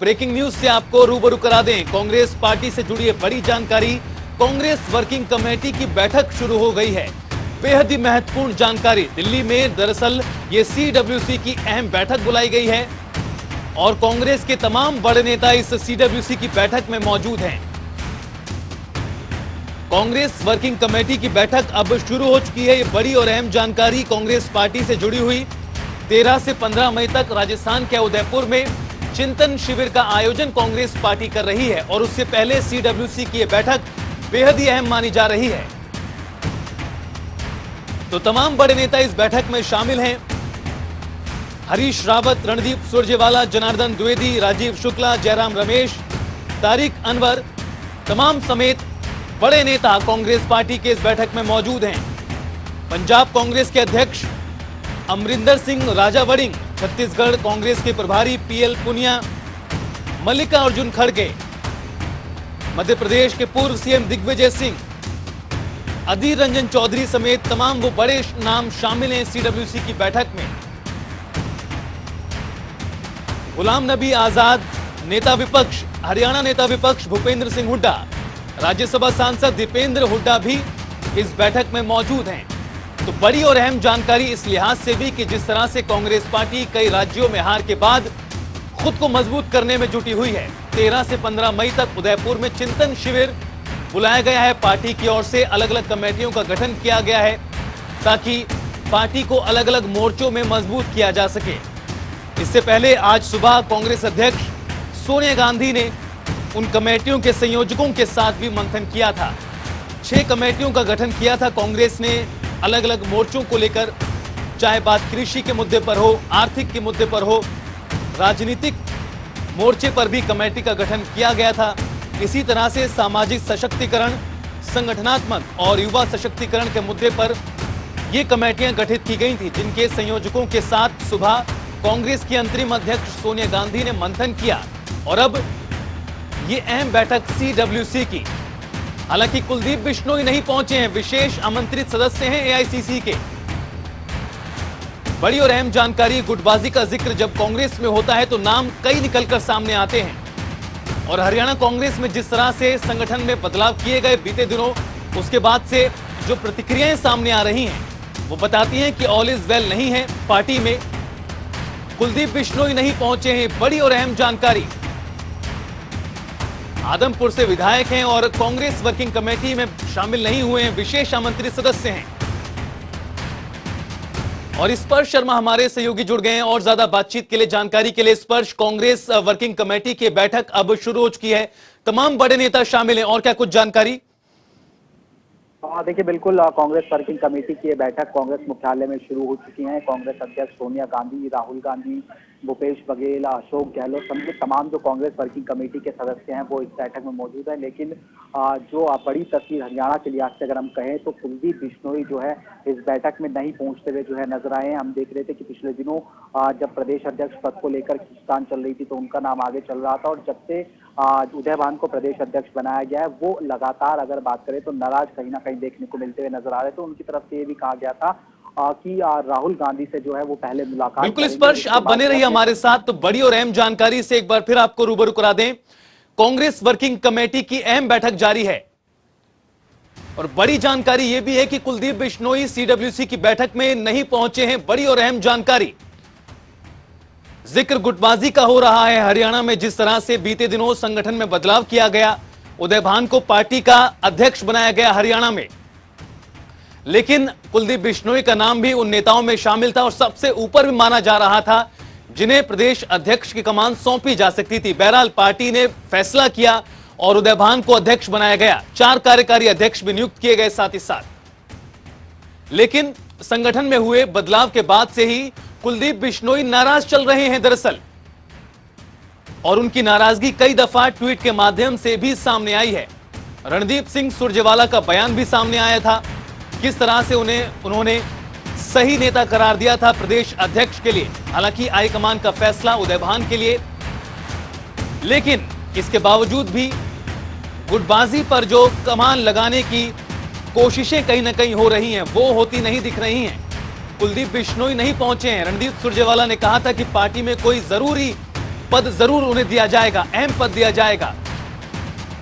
Breaking news से आपको रूबरू करा दें, कांग्रेस पार्टी से जुड़ी बड़ी जानकारी। कांग्रेस वर्किंग कमेटी की बैठक शुरू हो गई है। बेहद ही महत्वपूर्ण जानकारी। दिल्ली में दरअसल ये सीडब्ल्यूसी की अहम बैठक बुलाई गई है और कांग्रेस के तमाम बड़े नेता इस सीडब्ल्यूसी की बैठक में मौजूद हैं। कांग्रेस वर्किंग कमेटी की बैठक अब शुरू हो चुकी है। ये बड़ी और अहम जानकारी कांग्रेस पार्टी से जुड़ी हुई। 13 से 15 मई तक राजस्थान के उदयपुर में चिंतन शिविर का आयोजन कांग्रेस पार्टी कर रही है और उससे पहले सीडब्ल्यूसी की यह बैठक बेहद ही अहम मानी जा रही है। तो तमाम बड़े नेता इस बैठक में शामिल हैं। हरीश रावत, रणदीप सुरजेवाला, जनार्दन द्विवेदी, राजीव शुक्ला, जयराम रमेश, तारिक अनवर तमाम समेत बड़े नेता कांग्रेस पार्टी के इस बैठक में मौजूद हैं। पंजाब कांग्रेस के अध्यक्ष अमरिंदर सिंह राजावड़िंग, छत्तीसगढ़ कांग्रेस के प्रभारी पीएल पुनिया, मल्लिकार्जुन खड़गे, मध्य प्रदेश के पूर्व सीएम दिग्विजय सिंह, अधीर रंजन चौधरी समेत तमाम वो बड़े नाम शामिल हैं सीडब्ल्यूसी की बैठक में। गुलाम नबी आजाद, नेता विपक्ष, हरियाणा नेता विपक्ष भूपेंद्र सिंह हुड्डा, राज्यसभा सांसद दीपेंद्र हुड्डा भी इस बैठक में मौजूद हैं। तो बड़ी और अहम जानकारी इस लिहाज से भी कि जिस तरह से कांग्रेस पार्टी कई राज्यों में हार के बाद खुद को मजबूत करने में जुटी हुई है। 13 से 15 मई तक उदयपुर में चिंतन शिविर बुलाया गया है। पार्टी की ओर से अलग अलग कमेटियों का गठन किया गया है ताकि पार्टी को अलग अलग मोर्चों में मजबूत किया जा सके। इससे पहले आज सुबह कांग्रेस अध्यक्ष सोनिया गांधी ने उन कमेटियों के संयोजकों के साथ भी मंथन किया था। 6 कमेटियों का गठन किया था कांग्रेस ने अलग अलग मोर्चों को लेकर, चाहे बात कृषि के मुद्दे पर हो, आर्थिक के मुद्दे पर हो, राजनीतिक मोर्चे पर भी कमेटी का गठन किया गया था। इसी तरह से सामाजिक सशक्तिकरण, संगठनात्मक और युवा सशक्तिकरण के मुद्दे पर ये कमेटियां गठित की गई थी, जिनके संयोजकों के साथ सुबह कांग्रेस की अंतरिम अध्यक्ष सोनिया गांधी ने मंथन किया। और अब ये अहम बैठक सीडब्ल्यूसी की, हालांकि कुलदीप बिश्नोई नहीं पहुंचे हैं, विशेष आमंत्रित सदस्य हैं एआईसीसी के। बड़ी और अहम जानकारी, गुटबाजी का जिक्र जब कांग्रेस में होता है तो नाम कई निकलकर सामने आते हैं और हरियाणा कांग्रेस में जिस तरह से संगठन में बदलाव किए गए बीते दिनों, उसके बाद से जो प्रतिक्रियाएं सामने आ रही हैं वो बताती हैं कि ऑल इज वेल नहीं है पार्टी में। कुलदीप बिश्नोई नहीं पहुंचे हैं, बड़ी और अहम जानकारी। आदमपुर से विधायक हैं और कांग्रेस वर्किंग कमेटी में शामिल नहीं हुए हैं, विशेष आमंत्रित सदस्य हैं। और स्पर्श शर्मा हमारे सहयोगी जुड़ गए हैं और ज्यादा बातचीत के लिए, जानकारी के लिए। स्पर्श, कांग्रेस वर्किंग कमेटी की बैठक अब शुरू हो चुकी है, तमाम बड़े नेता शामिल हैं, और क्या कुछ जानकारी? देखिए, बिल्कुल कांग्रेस वर्किंग कमेटी की बैठक कांग्रेस मुख्यालय में शुरू हो चुकी है। कांग्रेस अध्यक्ष सोनिया गांधी, राहुल गांधी, भूपेश बघेल, अशोक गहलोत समेत तमाम जो कांग्रेस वर्किंग कमेटी के सदस्य हैं वो इस बैठक में मौजूद है। लेकिन जो बड़ी तस्वीर हरियाणा के लिहाज से अगर हम कहें तो कुलदीप बिश्नोई जो है इस बैठक में नहीं पहुंचते हुए जो है नजर आए हैं। हम देख रहे थे कि पिछले दिनों जब प्रदेश अध्यक्ष पद को लेकर खींचतान चल रही थी तो उनका नाम आगे चल रहा था, और जब से उदयभान को प्रदेश अध्यक्ष बनाया गया है वो लगातार अगर बात करें तो नाराज कहीं ना कहीं देखने को मिलते हुए नजर आ रहे थे। उनकी तरफ से ये भी कहा गया था कि राहुल गांधी से जो है वो पहले मुलाकात। बिल्कुल स्पर्श, आप बने रहिए हमारे साथ। तो बड़ी और अहम जानकारी से एक बार फिर आपको रूबरू करा दें, कांग्रेस वर्किंग कमेटी की अहम बैठक जारी है और बड़ी जानकारी यह भी है कि कुलदीप बिश्नोई सीडब्ल्यूसी की बैठक में नहीं पहुंचे हैं। बड़ी और अहम जानकारी, जिक्र गुटबाजी का हो रहा है हरियाणा में। जिस तरह से बीते दिनों संगठन में बदलाव किया गया, उदयभान को पार्टी का अध्यक्ष बनाया गया हरियाणा में, लेकिन कुलदीप बिश्नोई का नाम भी उन नेताओं में शामिल था और सबसे ऊपर भी माना जा रहा था जिन्हें प्रदेश अध्यक्ष की कमान सौंपी जा सकती थी। बहरहाल पार्टी ने फैसला किया और उदयभान को अध्यक्ष बनाया गया। 4 कार्यकारी अध्यक्ष भी नियुक्त किए गए साथ ही साथ। लेकिन संगठन में हुए बदलाव के बाद से ही कुलदीप बिश्नोई नाराज चल रहे हैं दरअसल, और उनकी नाराजगी कई दफा ट्वीट के माध्यम से भी सामने आई है। रणदीप सिंह सुरजेवाला का बयान भी सामने आया था, किस तरह से उन्होंने सही नेता करार दिया था प्रदेश अध्यक्ष के लिए। हालांकि हाईकमान का फैसला उदयभान के लिए, लेकिन इसके बावजूद भी गुटबाजी पर जो कमान लगाने की कोशिशें कहीं ना कहीं हो रही हैं वो होती नहीं दिख रही हैं। कुलदीप बिश्नोई नहीं पहुंचे हैं। रणदीप सुरजेवाला ने कहा था कि पार्टी में कोई जरूरी पद जरूर उन्हें दिया जाएगा, अहम पद दिया जाएगा।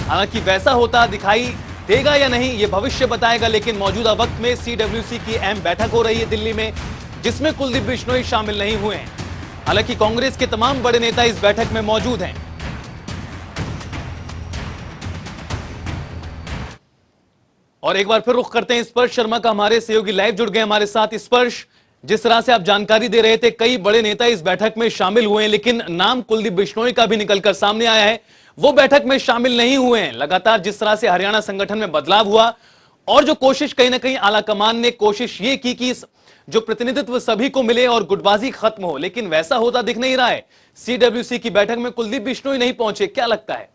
हालांकि वैसा होता दिखाई देगा या नहीं ये भविष्य बताएगा, लेकिन मौजूदा वक्त में सीडब्ल्यूसी की अहम बैठक हो रही है दिल्ली में, जिसमें कुलदीप बिश्नोई शामिल नहीं हुए हैं। हालांकि कांग्रेस के तमाम बड़े नेता इस बैठक में मौजूद हैं। और एक बार फिर रुख करते हैं स्पर्श शर्मा का, हमारे सहयोगी लाइव जुड़ गए हमारे साथ। स्पर्श, जिस तरह से आप जानकारी दे रहे थे, कई बड़े नेता इस बैठक में शामिल हुए हैं, लेकिन नाम कुलदीप बिश्नोई का भी निकलकर सामने आया है, वो बैठक में शामिल नहीं हुए हैं। लगातार जिस तरह से हरियाणा संगठन में बदलाव हुआ और जो कोशिश कहीं ना कहीं आलाकमान ने कोशिश ये की कि जो प्रतिनिधित्व सभी को मिले और गुटबाजी खत्म हो, लेकिन वैसा होता दिख नहीं रहा है। सीडब्ल्यूसी की बैठक में कुलदीप बिश्नोई नहीं पहुंचे, क्या लगता है?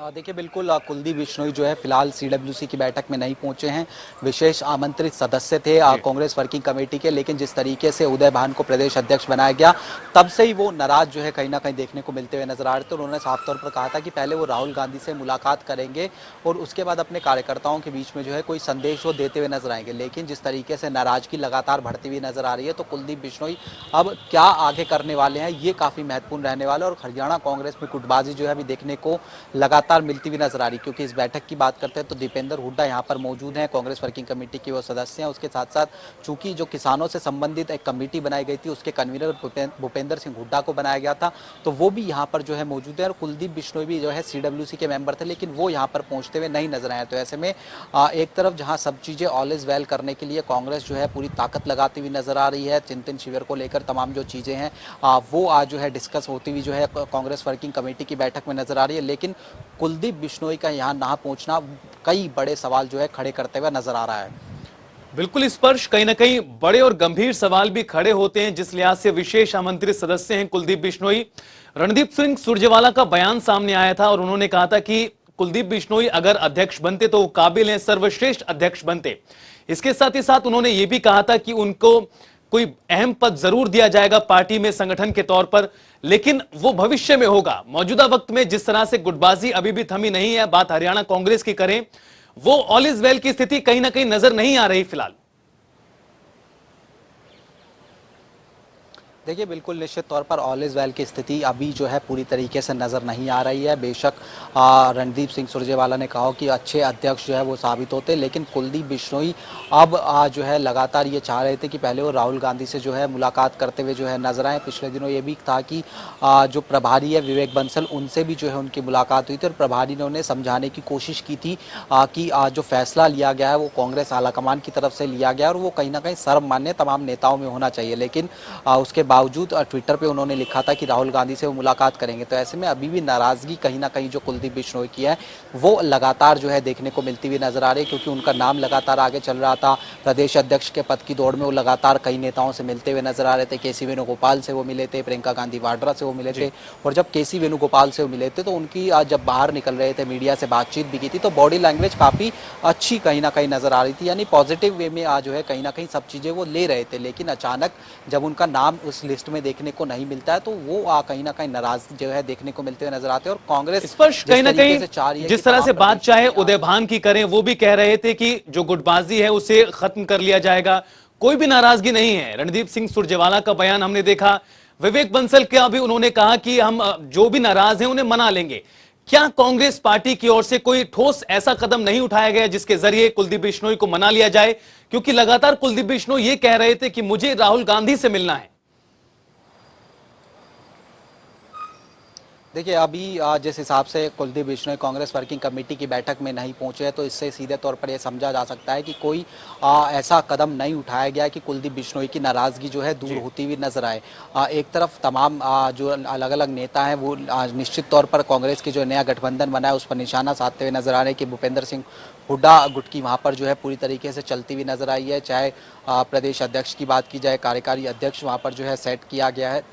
देखिए बिल्कुल कुलदीप बिश्नोई जो है फिलहाल सीडब्ल्यूसी की बैठक में नहीं पहुंचे हैं। विशेष आमंत्रित सदस्य थे कांग्रेस वर्किंग कमेटी के, लेकिन जिस तरीके से उदय भान को प्रदेश अध्यक्ष बनाया गया तब से ही वो नाराज जो है कहीं ना कहीं देखने को मिलते हुए नजर आ रहे थे। उन्होंने साफ तौर पर कहा था कि पहले वो राहुल गांधी से मुलाकात करेंगे और उसके बाद अपने कार्यकर्ताओं के बीच में जो है कोई संदेश वो देते हुए नजर आएंगे, लेकिन जिस तरीके से नाराजगी लगातार बढ़ती हुई नजर आ रही है तो कुलदीप बिश्नोई अब क्या आगे करने वाले हैं ये काफी महत्वपूर्ण रहने वाला है। और हरियाणा कांग्रेस में गुटबाजी जो है अभी देखने को लगातार मिलती हुई नजर आ रही, क्योंकि इस बैठक की बात करते हैं तो दीपेंद्र हुड्डा यहाँ पर मौजूद हैं, कांग्रेस वर्किंग कमेटी के वो सदस्य हैं। उसके साथ साथ चूंकि जो किसानों से संबंधित एक कमेटी बनाई गई थी उसके कन्वीनर भूपेंद्र सिंह हुड्डा को बनाया गया था, तो वो भी यहाँ पर जो है मौजूद है। और कुलदीप बिश्नोई भी जो है सीडब्ल्यूसी के मेंबर थे, लेकिन वो यहाँ पर पहुंचते हुए नहीं नजर आए। तो ऐसे में एक तरफ जहाँ सब चीजें ऑल इज वेल करने के लिए कांग्रेस जो है पूरी ताकत लगाती हुई नजर आ रही है, चिंतन शिविर को लेकर तमाम जो चीजें हैं वो आज जो है डिस्कस होती हुई जो है कांग्रेस वर्किंग कमेटी की बैठक में नजर आ रही है, लेकिन कुलदीप बिश्नोई का यहाँ ना पहुंचना कई बड़े सवाल जो है खड़े करते हुए नजर आ रहा है। बिल्कुल स्पर्श, कहीं ना कहीं बड़े और गंभीर सवाल भी खड़े होते हैं जिस लिहाज से विशेष आमंत्रित सदस्य हैं कुलदीप बिश्नोई। रणदीप सिंह सुरजेवाला का बयान सामने आया था और उन्होंने कहा था कि कुलदीप बिश्नोई अगर अध्यक्ष बनते तो वो काबिल हैं, सर्वश्रेष्ठ अध्यक्ष बनते। इसके साथ ही साथ उन्होंने ये भी कहा था कि उनको कोई अहम पद जरूर दिया जाएगा पार्टी में संगठन के तौर पर, लेकिन वो भविष्य में होगा। मौजूदा वक्त में जिस तरह से गुटबाजी अभी भी थमी नहीं है, बात हरियाणा कांग्रेस की करें, वो ऑल इज वेल की स्थिति कहीं ना कहीं नजर नहीं आ रही फिलहाल। देखिए बिल्कुल निश्चित तौर पर ऑल इज वेल की स्थिति अभी जो है पूरी तरीके से नज़र नहीं आ रही है। बेशक रणदीप सिंह सुरजेवाला ने कहा कि अच्छे अध्यक्ष जो है वो साबित होते, लेकिन कुलदीप बिश्नोई अब जो है लगातार ये चाह रहे थे कि पहले वो राहुल गांधी से जो है मुलाकात करते हुए जो है नजर आए। पिछले दिनों ये भी था कि जो प्रभारी है विवेक बंसल, उनसे भी जो है उनकी मुलाकात हुई थी और प्रभारी ने उन्हें समझाने की कोशिश की थी कि जो फैसला लिया गया है वो कांग्रेस आलाकमान की तरफ से लिया गया और वो कहीं ना कहीं सर्वमान्य तमाम नेताओं में होना चाहिए, लेकिन उसके बावजूद ट्विटर पे उन्होंने लिखा था कि राहुल गांधी से वो मुलाकात करेंगे। तो ऐसे में अभी भी नाराजगी कहीं ना कहीं जो कुलदीप बिश्नोई की है वो लगातार जो है देखने को मिलती हुई नजर आ रही है, क्योंकि उनका नाम लगातार आगे चल रहा था। प्रदेश अध्यक्ष के पद की दौड़ में वो लगातार कई नेताओं से मिलते हुए नजर आ रहे थे। केसी वेणुगोपाल से वो मिले थे, प्रियंका गांधी वाड्रा से वो मिले थे, और जब केसी वेणुगोपाल से वो मिले थे तो उनकी जब बाहर निकल रहे थे मीडिया से बातचीत भी की थी तो बॉडी लैंग्वेज काफी अच्छी कहीं ना कहीं नजर आ रही थी, यानी पॉजिटिव वे में जो है कहीं ना कहीं सब चीजें वो ले रहे थे। लेकिन अचानक जब उनका नाम उस लिस्ट में देखने को नहीं मिलता है तो वो कहीं ना कहीं नाराज जो है देखने को मिलते हुए नजर आते हैं। और कांग्रेस स्पर्श कहीं ना कहीं जिस तरह से बात चाहे उदय भान की करें, वो भी कह रहे थे कि जो गुटबाजी है उसे खत्म कर लिया जाएगा, कोई भी नाराजगी नहीं है। रणदीप सिंह सुरजेवाला का बयान हमने देखा, विवेक बंसल का भी उन्होंने कहा कि हम जो भी नाराज हैं उन्हें मना लेंगे। क्या कांग्रेस पार्टी की ओर से कोई ठोस ऐसा कदम नहीं उठाया गया जिसके जरिए कुलदीप बिश्नोई को मना लिया जाए? क्योंकि लगातार कुलदीप बिश्नोई ये कह रहे थे कि मुझे राहुल गांधी से मिलना है। देखिए अभी जिस हिसाब से कुलदीप बिश्नोई कांग्रेस वर्किंग कमेटी की बैठक में नहीं पहुंचे हैं तो इससे सीधे तौर पर यह समझा जा सकता है कि कोई ऐसा कदम नहीं उठाया गया कि कुलदीप बिश्नोई की नाराजगी जो है दूर होती हुई नजर आए। एक तरफ तमाम जो अलग अलग नेता हैं वो निश्चित तौर पर कांग्रेस की जो नया गठबंधन बना है उस पर निशाना साधते हुए नजर आ रहे हैं कि भूपेंद्र सिंह हुड्डा गुट की वहाँ पर जो है पूरी तरीके से चलती हुई नजर आई है। चाहे प्रदेश अध्यक्ष की बात की जाए, कार्यकारी अध्यक्ष वहाँ पर जो है सेट किया गया है,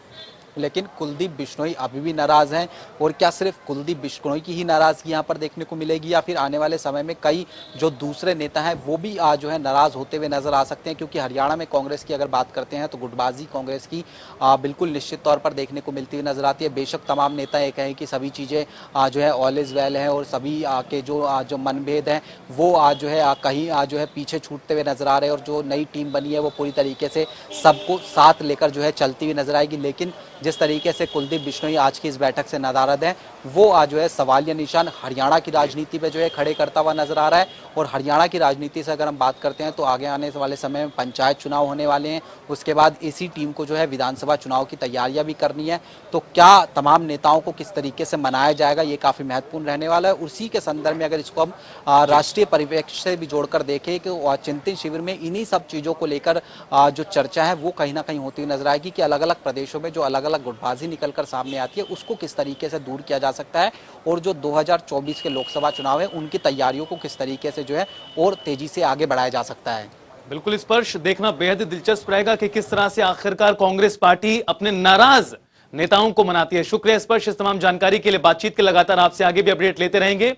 लेकिन कुलदीप बिश्नोई अभी भी नाराज हैं। और क्या सिर्फ कुलदीप बिश्नोई की ही नाराजगी यहाँ पर देखने को मिलेगी या फिर आने वाले समय में कई जो दूसरे नेता हैं वो भी जो है नाराज होते हुए नजर आ सकते हैं? क्योंकि हरियाणा में कांग्रेस की अगर बात करते हैं तो गुटबाजी कांग्रेस की बिल्कुल निश्चित तौर पर देखने को मिलती हुई नजर आती है। बेशक तमाम नेता ये कहें कि सभी चीज़ें जो है ऑल इज वेल है और सभी के जो मनभेद हैं वो जो है कहीं जो है पीछे छूटते हुए नजर आ रहे हैं और जो नई टीम बनी है वो पूरी तरीके से सबको साथ लेकर जो है चलती हुई नजर आएगी। लेकिन जिस तरीके से कुलदीप बिश्नोई आज की इस बैठक से नाराज हैं वो आज जो है सवालिया निशान हरियाणा की राजनीति पे जो है खड़े करता हुआ नजर आ रहा है। और हरियाणा की राजनीति से अगर हम बात करते हैं तो आगे आने वाले समय में पंचायत चुनाव होने वाले हैं, उसके बाद इसी टीम को जो है विधानसभा चुनाव की तैयारियां भी करनी है। तो क्या तमाम नेताओं को किस तरीके से मनाया जाएगा ये काफी महत्वपूर्ण रहने वाला है। उसी के संदर्भ में अगर इसको हम राष्ट्रीय परिप्रेक्ष्य से भी जोड़कर देखें कि चिंतन शिविर में इन्हीं सब चीजों को लेकर जो चर्चा है वो कहीं ना कहीं होती हुई नजर आएगी कि अलग अलग प्रदेशों में जो अलग अलग गुटबाजी निकलकर सामने आती है उसको किस तरीके से दूर किया जा सकता है और जो 2024 के लोकसभा चुनाव है उनकी तैयारियों को किस तरीके से जो है और तेजी से आगे बढ़ाया जा सकता है। बिल्कुल स्पर्श देखना बेहद दिलचस्प रहेगा कि किस तरह से आखिरकार कांग्रेस पार्टी अपने नाराज नेताओं को मनाती है। शुक्रिया स्पर्श इस तमाम जानकारी के लिए। बातचीत के लगातार आपसे आगे भी अपडेट लेते रहेंगे।